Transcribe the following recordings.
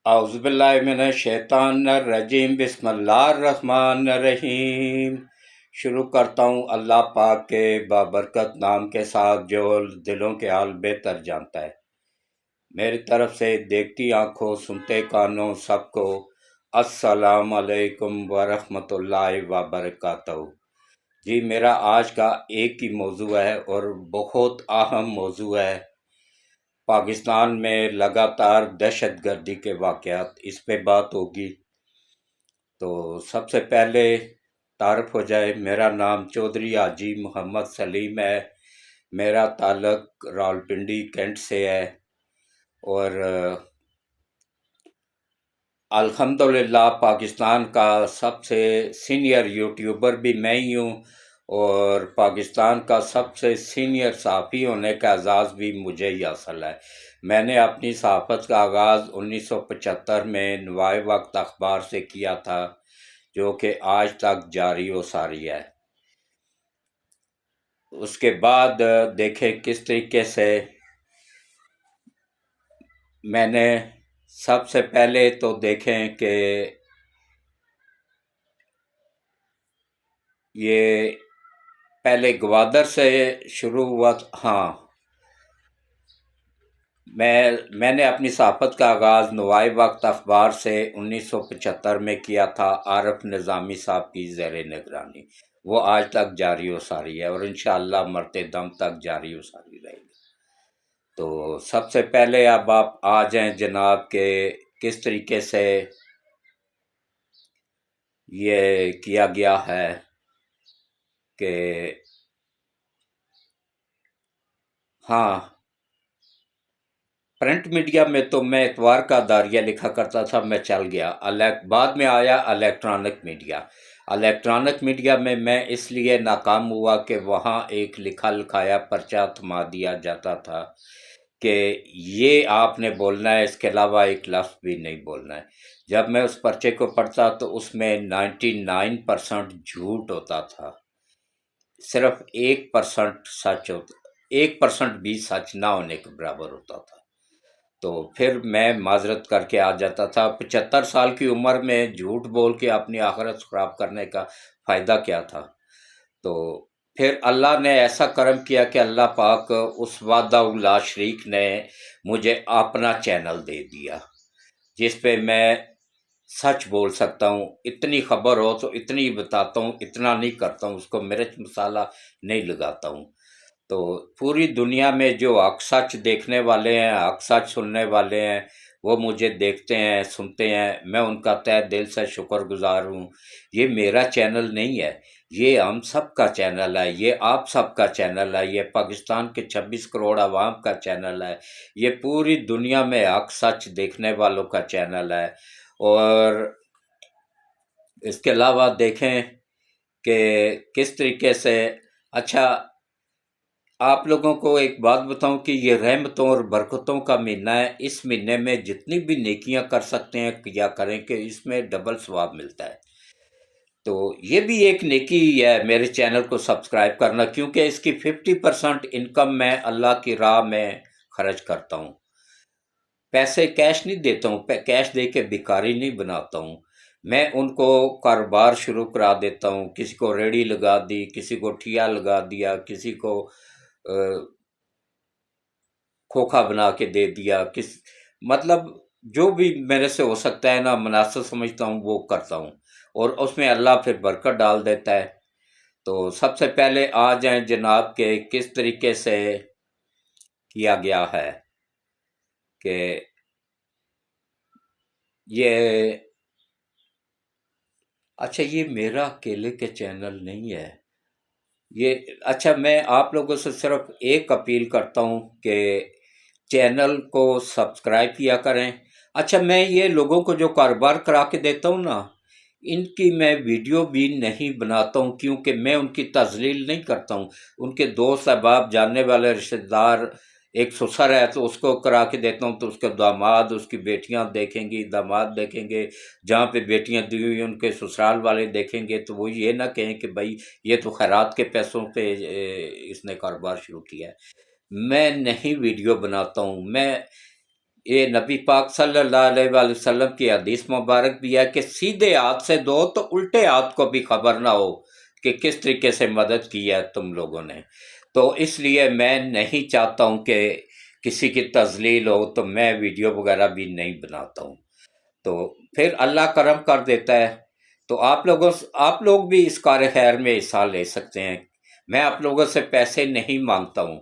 اعوذ باللہ من الشیطان الرجیم، بسم اللہ الرحمن الرحیم۔ شروع کرتا ہوں اللہ پاک کے بابرکت نام کے ساتھ جو دلوں کے حال بہتر جانتا ہے۔ میری طرف سے دیکھتی آنکھوں سنتے کانوں سب کو السلام علیکم ورحمۃ اللہ وبرکاتہ۔ جی، میرا آج کا ایک ہی موضوع ہے اور بہت اہم موضوع ہے۔ پاکستان میں لگاتار دہشت گردی کے واقعات، اس پہ بات ہوگی۔ تو سب سے پہلے تعارف ہو جائے، میرا نام چودھری حاجی محمد سلیم ہے۔ میرا تعلق راولپنڈی کینٹ سے ہے اور الحمدللہ پاکستان کا سب سے سینئر یوٹیوبر بھی میں ہی ہوں اور پاکستان کا سب سے سینئر صحافی ہونے کا اعزاز بھی مجھے ہی حاصل ہے۔ میں نے اپنی صحافت کا آغاز 1975 میں نوائے وقت اخبار سے کیا تھا، جو کہ آج تک جاری و ساری ہے۔ اس کے بعد دیکھیں کس طریقے سے میں نے سب سے پہلے تو دیکھیں کہ یہ پہلے گوادر سے شروع ہوا۔ ہاں، میں نے اپنی صحافت کا آغاز نوائے وقت اخبار سے 1975 میں کیا تھا، عارف نظامی صاحب کی زیر نگرانی۔ وہ آج تک جاری و ساری ہے اور انشاءاللہ مرتے دم تک جاری و ساری رہے گی۔ تو سب سے پہلے اب آپ آ جائیں جناب کہ کس طریقے سے یہ کیا گیا ہے کہ ہاں، پرنٹ میڈیا میں تو میں اتوار کا داریہ لکھا کرتا تھا، میں چل گیا۔ بعد میں آیا الیکٹرانک میڈیا۔ الیکٹرانک میڈیا میں اس لیے ناکام ہوا کہ وہاں ایک لکھا لکھایا پرچہ تھما دیا جاتا تھا کہ یہ آپ نے بولنا ہے، اس کے علاوہ ایک لفظ بھی نہیں بولنا ہے۔ جب میں اس پرچے کو پڑھتا تو اس میں 99% جھوٹ ہوتا تھا، صرف 1% سچ ہوتا، 1% بھی سچ نہ ہونے کے برابر ہوتا تھا۔ تو پھر میں معذرت کر کے آ جاتا تھا۔ 75 سال کی عمر میں جھوٹ بول کے اپنی آخرت خراب کرنے کا فائدہ کیا تھا؟ تو پھر اللہ نے ایسا کرم کیا کہ اللہ پاک اس وحدہ لا شریک نے مجھے اپنا چینل دے دیا، جس پہ میں سچ بول سکتا ہوں۔ اتنی خبر ہو تو اتنی بتاتا ہوں، اتنا نہیں کرتا ہوں، اس کو مرچ مسالہ نہیں لگاتا ہوں۔ تو پوری دنیا میں جو حق سچ دیکھنے والے ہیں، حق سچ سننے والے ہیں، وہ مجھے دیکھتے ہیں، سنتے ہیں، میں ان کا تہ دل سے شکر گزار ہوں۔ یہ میرا چینل نہیں ہے، یہ ہم سب کا چینل ہے، یہ آپ سب کا چینل ہے، یہ پاکستان کے 26 کروڑ عوام کا چینل ہے، یہ پوری دنیا میں حق سچ دیکھنے والوں کا چینل ہے۔ اور اس کے علاوہ دیکھیں کہ کس طریقے سے، اچھا آپ لوگوں کو ایک بات بتاؤں کہ یہ رحمتوں اور برکتوں کا مہینہ ہے۔ اس مہینے میں جتنی بھی نیکیاں کر سکتے ہیں کیا کریں کہ اس میں ڈبل ثواب ملتا ہے۔ تو یہ بھی ایک نیکی ہے میرے چینل کو سبسکرائب کرنا، کیونکہ اس کی 50% انکم میں اللہ کی راہ میں خرچ کرتا ہوں۔ پیسے کیش نہیں دیتا ہوں، کیش دے کے بھکاری نہیں بناتا ہوں، میں ان کو کاروبار شروع کرا دیتا ہوں۔ کسی کو ریڑھی لگا دی، کسی کو ٹھیا لگا دیا، کسی کو کھوکھا بنا کے دے دیا، مطلب جو بھی میرے سے ہو سکتا ہے نا، مناسب سمجھتا ہوں وہ کرتا ہوں، اور اس میں اللہ پھر برکت ڈال دیتا ہے۔ تو سب سے پہلے آ جائیں جناب کہ کس طریقے سے کیا گیا ہے کہ یہ، اچھا یہ میرا اکیلے کے چینل نہیں ہے یہ۔ اچھا میں آپ لوگوں سے صرف ایک اپیل کرتا ہوں کہ چینل کو سبسکرائب کیا کریں۔ اچھا میں یہ لوگوں کو جو کاروبار کرا کے دیتا ہوں نا، ان کی میں ویڈیو بھی نہیں بناتا ہوں، کیونکہ میں ان کی تذلیل نہیں کرتا ہوں۔ ان کے دوست احباب، جاننے والے رشتہ دار، ایک سسر ہے تو اس کو کرا کے دیتا ہوں، تو اس کے داماد، اس کی بیٹیاں دیکھیں گی، داماد دیکھیں گے، جہاں پہ بیٹیاں دی ہوئی ان کے سسرال والے دیکھیں گے، تو وہ یہ نہ کہیں کہ بھائی یہ تو خیرات کے پیسوں پہ اس نے کاروبار شروع کیا ہے۔ میں نہیں ویڈیو بناتا ہوں، میں یہ نبی پاک صلی اللہ علیہ وآلہ وسلم کی حدیث مبارک بھی ہے کہ سیدھے ہاتھ سے دو تو الٹے ہاتھ کو بھی خبر نہ ہو کہ کس طریقے سے مدد کی ہے تم لوگوں نے۔ تو اس لیے میں نہیں چاہتا ہوں کہ کسی کی تذلیل ہو، تو میں ویڈیو وغیرہ بھی نہیں بناتا ہوں، تو پھر اللہ کرم کر دیتا ہے۔ تو آپ لوگ بھی اس کار خیر میں حصہ لے سکتے ہیں۔ میں آپ لوگوں سے پیسے نہیں مانگتا ہوں،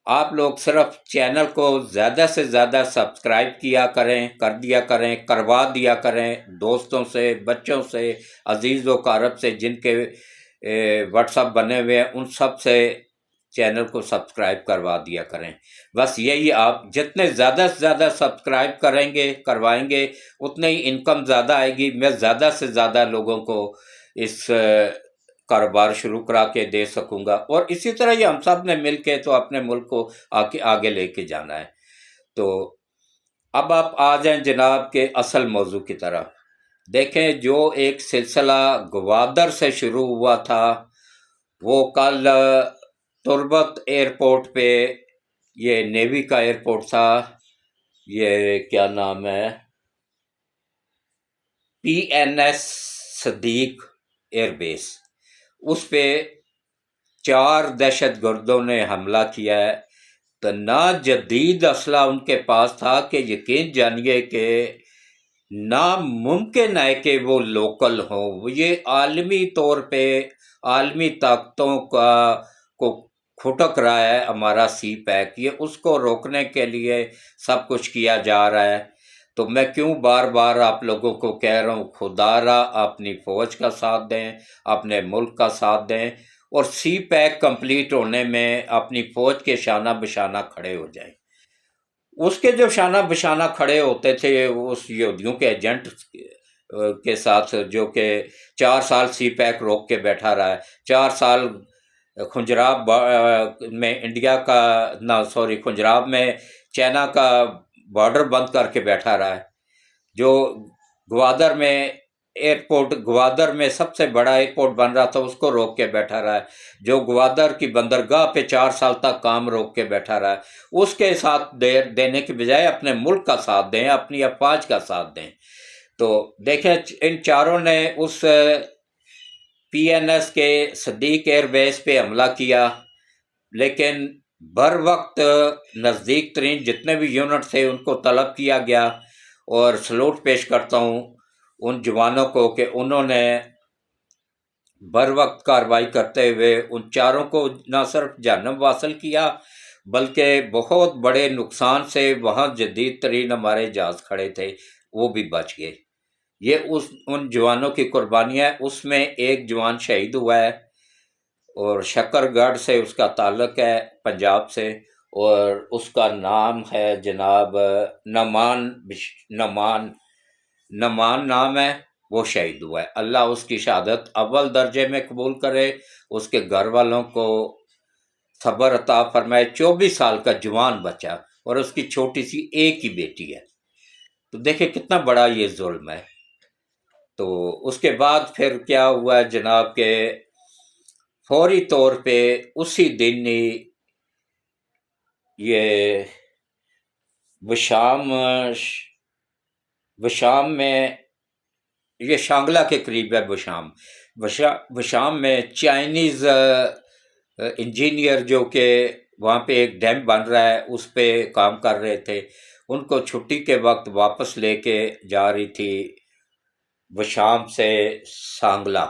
آپ لوگ صرف چینل کو زیادہ سے زیادہ سبسکرائب کر دیا کریں، کروا دیا کریں دوستوں سے، بچوں سے، عزیز و اقارب سے جن کے واٹس ایپ بنے ہوئے ہیں، ان سب سے چینل کو سبسکرائب کروا دیا کریں۔ بس یہی، آپ جتنے زیادہ سے زیادہ سبسکرائب کروائیں گے اتنے ہی انکم زیادہ آئے گی، میں زیادہ سے زیادہ لوگوں کو اس کاروبار شروع کرا کے دے سکوں گا، اور اسی طرح یہ ہم سب نے مل کے تو اپنے ملک کو آگے لے کے جانا ہے۔ تو اب آپ آ جائیں جناب کے اصل موضوع کی طرف۔ دیکھیں، جو ایک سلسلہ گوادر سے شروع ہوا تھا، وہ کل تربت ایئرپورٹ پہ، یہ نیوی کا ایئرپورٹ تھا، یہ کیا نام ہے، PNS صدیق ایئر بیس، اس پہ 4 دہشت گردوں نے حملہ کیا ہے۔ تو ناجدید اسلحہ ان کے پاس تھا کہ یقین جانیے کہ ناممکن ہے کہ وہ لوکل ہوں۔ یہ عالمی طور پہ عالمی طاقتوں کو کھٹک رہا ہے ہمارا سی پیک، یہ اس کو روکنے کے لیے سب کچھ کیا جا رہا ہے۔ تو میں کیوں بار بار آپ لوگوں کو کہہ رہا ہوں، خدا را اپنی فوج کا ساتھ دیں، اپنے ملک کا ساتھ دیں، اور سی پیک کمپلیٹ ہونے میں اپنی فوج کے شانہ بشانہ کھڑے ہو جائیں۔ اس کے جو شانہ بشانہ کھڑے ہوتے تھے اس یہودیوں کے ایجنٹ کے ساتھ، جو کہ 4 سال سی پیک روک کے بیٹھا رہا ہے، 4 سال خنجراب میں خنجراب میں چائنا کا بارڈر بند کر کے بیٹھا رہا ہے، جو گوادر میں سب سے بڑا ایئرپورٹ بن رہا تھا اس کو روک کے بیٹھا رہا ہے، جو گوادر کی بندرگاہ پہ 4 سال تک کام روک کے بیٹھا رہا ہے، اس کے ساتھ دینے کے بجائے اپنے ملک کا ساتھ دیں، اپنی افواج کا ساتھ دیں۔ تو دیکھیں، ان چاروں نے اس PNS کے صدیق ایئر بیس پہ حملہ کیا، لیکن بر وقت نزدیک ترین جتنے بھی یونٹ تھے ان کو طلب کیا گیا، اور سلوٹ پیش کرتا ہوں ان جوانوں کو کہ انہوں نے بر وقت کارروائی کرتے ہوئے ان چاروں کو نہ صرف جہنم واصل کیا بلکہ بہت بڑے نقصان سے، وہاں جدید ترین ہمارے جہاز کھڑے تھے وہ بھی بچ گئے۔ یہ ان جوانوں کی قربانیاں ہے۔ اس میں ایک جوان شہید ہوا ہے، اور شکر گڑھ سے اس کا تعلق ہے، پنجاب سے، اور اس کا نام ہے جناب نمان نام ہے، وہ شہید ہوا ہے۔ اللہ اس کی شہادت اول درجے میں قبول کرے، اس کے گھر والوں کو صبر عطا فرمائے۔ 24 سال کا جوان بچہ، اور اس کی چھوٹی سی ایک ہی بیٹی ہے۔ تو دیکھیں کتنا بڑا یہ ظلم ہے۔ تو اس کے بعد پھر کیا ہوا ہے جناب کہ فوری طور پہ اسی دن ہی یہ بشام میں، یہ شانگلہ کے قریب ہے بشام میں چائنیز انجینئر جو کہ وہاں پہ ایک ڈیم بن رہا ہے اس پہ کام کر رہے تھے، ان کو چھٹی کے وقت واپس لے کے جا رہی تھی، بشام سے سانگلہ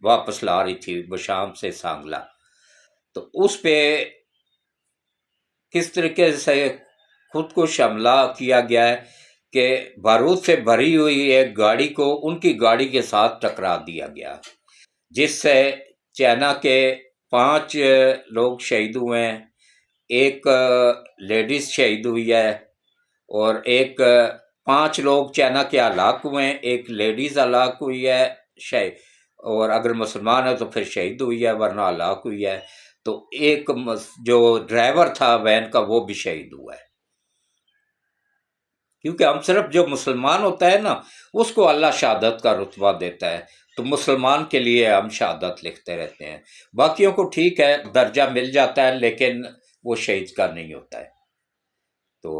واپس لا رہی تھی، بشام سے سانگلہ۔ تو اس پہ کس طریقے سے خود کش حملہ کیا گیا ہے کہ بارود سے بھری ہوئی ایک گاڑی کو ان کی گاڑی کے ساتھ ٹکرا دیا گیا، جس سے چائنا کے 5 لوگ شہید ہوئے ہیں، ایک لیڈیز شہید ہوئی ہے، اور 5 لوگ چائنا کے ہلاک ہوئے ہیں، ایک لیڈیز ہلاک ہوئی ہے، اور اگر مسلمان ہے تو پھر شہید ہوئی ہے، ورنہ ہلاک ہوئی ہے۔ تو ایک جو ڈرائیور تھا وین کا وہ بھی شہید ہوا ہے، کیونکہ ہم صرف جو مسلمان ہوتا ہے نا اس کو اللہ شہادت کا رتبہ دیتا ہے، تو مسلمان کے لیے ہم شہادت لکھتے رہتے ہیں، باقیوں کو ٹھیک ہے درجہ مل جاتا ہے لیکن وہ شہید کا نہیں ہوتا ہے۔ تو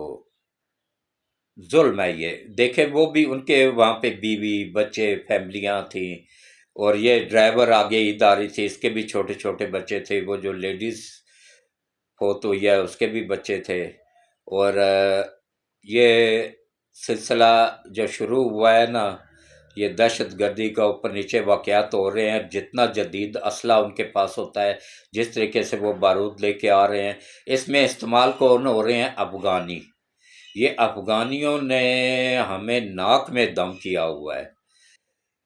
ظلم ہے یہ. دیکھیں وہ بھی ان کے وہاں پہ بیوی بچے فیملیاں تھیں، اور یہ ڈرائیور آگے عید آ رہی تھی، اس کے بھی چھوٹے چھوٹے بچے تھے، وہ جو لیڈیز فوت ہوئی ہے اس کے بھی بچے تھے. اور یہ سلسلہ جو شروع ہوا ہے نا، یہ دہشت گردی کا اوپر نیچے واقعات ہو رہے ہیں. جتنا جدید اسلحہ ان کے پاس ہوتا ہے، جس طریقے سے وہ بارود لے کے آ رہے ہیں، اس میں استعمال کون ہو رہے ہیں؟ افغانی. یہ افغانیوں نے ہمیں ناک میں دم کیا ہوا ہے.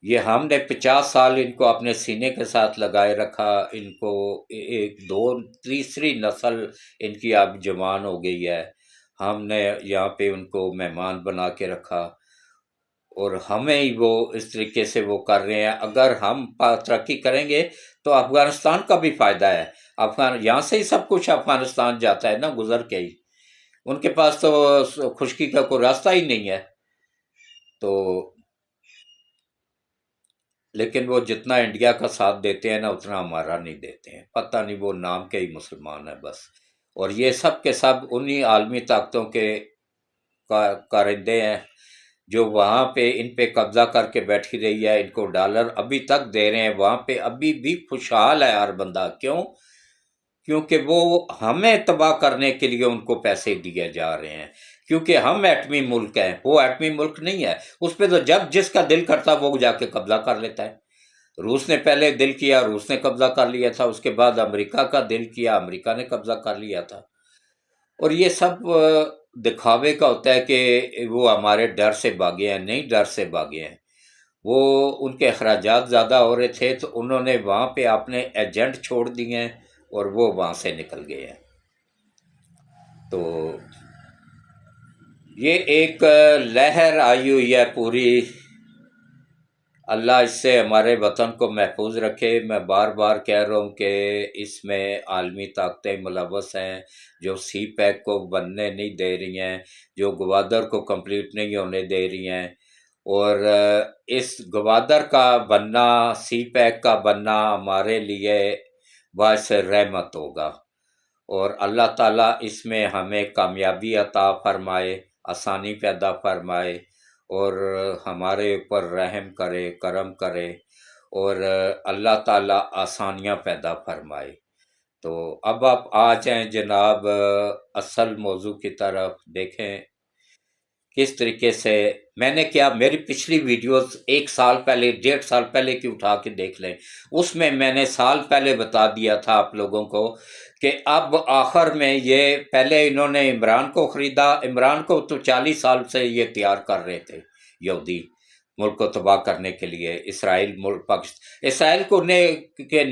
یہ ہم نے 50 سال ان کو اپنے سینے کے ساتھ لگائے رکھا. ان کو ایک دو تیسری نسل ان کی اب جوان ہو گئی ہے. ہم نے یہاں پہ ان کو مہمان بنا کے رکھا، اور ہمیں ہی وہ اس طریقے سے وہ کر رہے ہیں. اگر ہم ترقی کریں گے تو افغانستان کا بھی فائدہ ہے. یہاں سے ہی سب کچھ افغانستان جاتا ہے نا، گزر کے ہی. ان کے پاس تو خشکی کا کوئی راستہ ہی نہیں ہے. تو لیکن وہ جتنا انڈیا کا ساتھ دیتے ہیں نا، اتنا ہمارا نہیں دیتے ہیں. پتہ نہیں، وہ نام کے ہی مسلمان ہیں بس. اور یہ سب کے سب انہی عالمی طاقتوں کے کارندے ہیں جو وہاں پہ ان پہ قبضہ کر کے بیٹھی رہی ہے. ان کو ڈالر ابھی تک دے رہے ہیں، وہاں پہ ابھی بھی خوشحال ہے ہر بندہ. کیوں؟ کیونکہ وہ ہمیں تباہ کرنے کے لیے ان کو پیسے دیے جا رہے ہیں. کیونکہ ہم ایٹمی ملک ہیں، وہ ایٹمی ملک نہیں ہے. اس پہ تو جب جس کا دل کرتا وہ جا کے قبضہ کر لیتا ہے. روس نے پہلے دل کیا، روس نے قبضہ کر لیا تھا. اس کے بعد امریکہ کا دل کیا، امریکہ نے قبضہ کر لیا تھا. اور یہ سب دکھاوے کا ہوتا ہے کہ وہ ہمارے ڈر سے بھاگے ہیں. نہیں ڈر سے بھاگے ہیں، وہ ان کے اخراجات زیادہ ہو رہے تھے تو انہوں نے وہاں پہ اپنے ایجنٹ چھوڑ دیے ہیں، اور وہ وہاں سے نکل گئے ہیں. تو یہ ایک لہر آئی ہوئی ہے پوری. اللہ اس سے ہمارے وطن کو محفوظ رکھے. میں بار بار کہہ رہا ہوں کہ اس میں عالمی طاقتیں ملوث ہیں، جو سی پیک کو بننے نہیں دے رہی ہیں، جو گوادر کو کمپلیٹ نہیں ہونے دے رہی ہیں. اور اس گوادر کا بننا، سی پیک کا بننا ہمارے لیے باعث رحمت ہوگا. اور اللہ تعالیٰ اس میں ہمیں کامیابی عطا فرمائے، آسانی پیدا فرمائے، اور ہمارے اوپر رحم کرے، کرم کرے، اور اللہ تعالیٰ آسانیاں پیدا فرمائے. تو اب آپ آ جائیں جناب اصل موضوع کی طرف. دیکھیں کس طریقے سے میں نے کیا، میری پچھلی ویڈیوز 1 سال پہلے 1.5 سال پہلے کی اٹھا کے دیکھ لیں. اس میں نے سال پہلے بتا دیا تھا آپ لوگوں کو کہ اب آخر میں یہ پہلے انہوں نے عمران کو خریدا. عمران کو تو 40 سال سے یہ تیار کر رہے تھے یہودی، ملک کو تباہ کرنے کے لیے. اسرائیل ملک پاکستان، اسرائیل کو نے کہ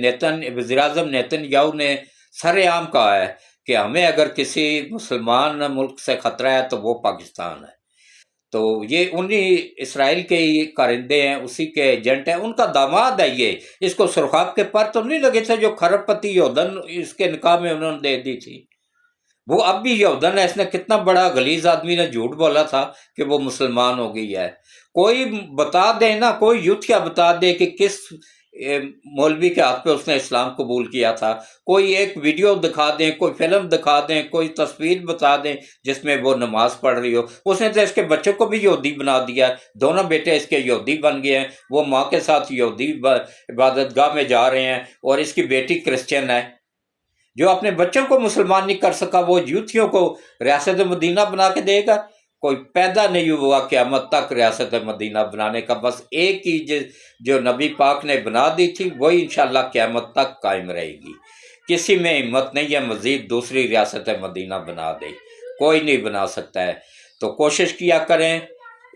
وزیر اعظم نیتن یاہو نے سر عام کہا ہے کہ ہمیں اگر کسی مسلمان ملک سے خطرہ ہے تو وہ پاکستان ہے. تو یہ انہی اسرائیل کے ہی کارندے ہیں، اسی کے ایجنٹ ہیں. ان کا داماد ہے یہ. اس کو سرخاب کے پر تو نہیں لگے تھے جو کھرب پتی یودن اس کے نکاح میں انہوں نے دے دی تھی. وہ اب بھی یودن ہے. اس نے کتنا بڑا غلیظ آدمی نے جھوٹ بولا تھا کہ وہ مسلمان ہو گئی ہے. کوئی بتا دے نا، کوئی یوتھیا بتا دے کہ کس مولوی کے ہاتھ پہ اس نے اسلام قبول کیا تھا. کوئی ایک ویڈیو دکھا دیں، کوئی فلم دکھا دیں، کوئی تصویر بتا دیں جس میں وہ نماز پڑھ رہی ہو. اس نے تو اس کے بچوں کو بھی یہودی بنا دیا. دونوں بیٹے اس کے یہودی بن گئے ہیں. وہ ماں کے ساتھ یہودی عبادت گاہ میں جا رہے ہیں، اور اس کی بیٹی کرسچن ہے. جو اپنے بچوں کو مسلمان نہیں کر سکا وہ یوتھیوں کو ریاست مدینہ بنا کے دے گا. کوئی پیدا نہیں ہوا قیامت تک ریاست مدینہ بنانے کا. بس ایک ہی جو نبی پاک نے بنا دی تھی وہی انشاءاللہ قیامت تک قائم رہے گی. کسی میں ہمت نہیں ہے مزید دوسری ریاست مدینہ بنا دے، کوئی نہیں بنا سکتا ہے. تو کوشش کیا کریں،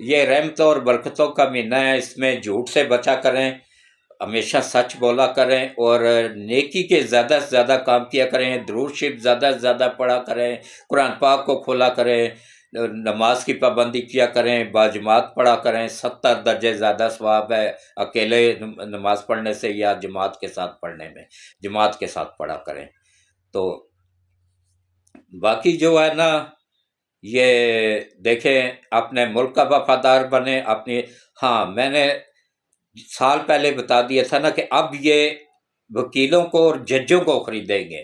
یہ رحمتوں اور برکتوں کا مہینہ ہے، اس میں جھوٹ سے بچا کریں، ہمیشہ سچ بولا کریں، اور نیکی کے زیادہ سے زیادہ کام کیا کریں. درود شریف زیادہ سے زیادہ پڑھا کریں، قرآن پاک کو کھولا کریں، نماز کی پابندی کیا کریں، باجماعت پڑھا کریں. 70 درجے زیادہ ثواب ہے اکیلے نماز پڑھنے سے یا جماعت کے ساتھ پڑھنے میں. جماعت کے ساتھ پڑھا کریں. تو باقی جو ہے نا، یہ دیکھیں اپنے ملک کا وفادار بنے. اپنی ہاں میں نے سال پہلے بتا دیا تھا نا کہ اب یہ وکیلوں کو اور ججوں کو خریدیں گے.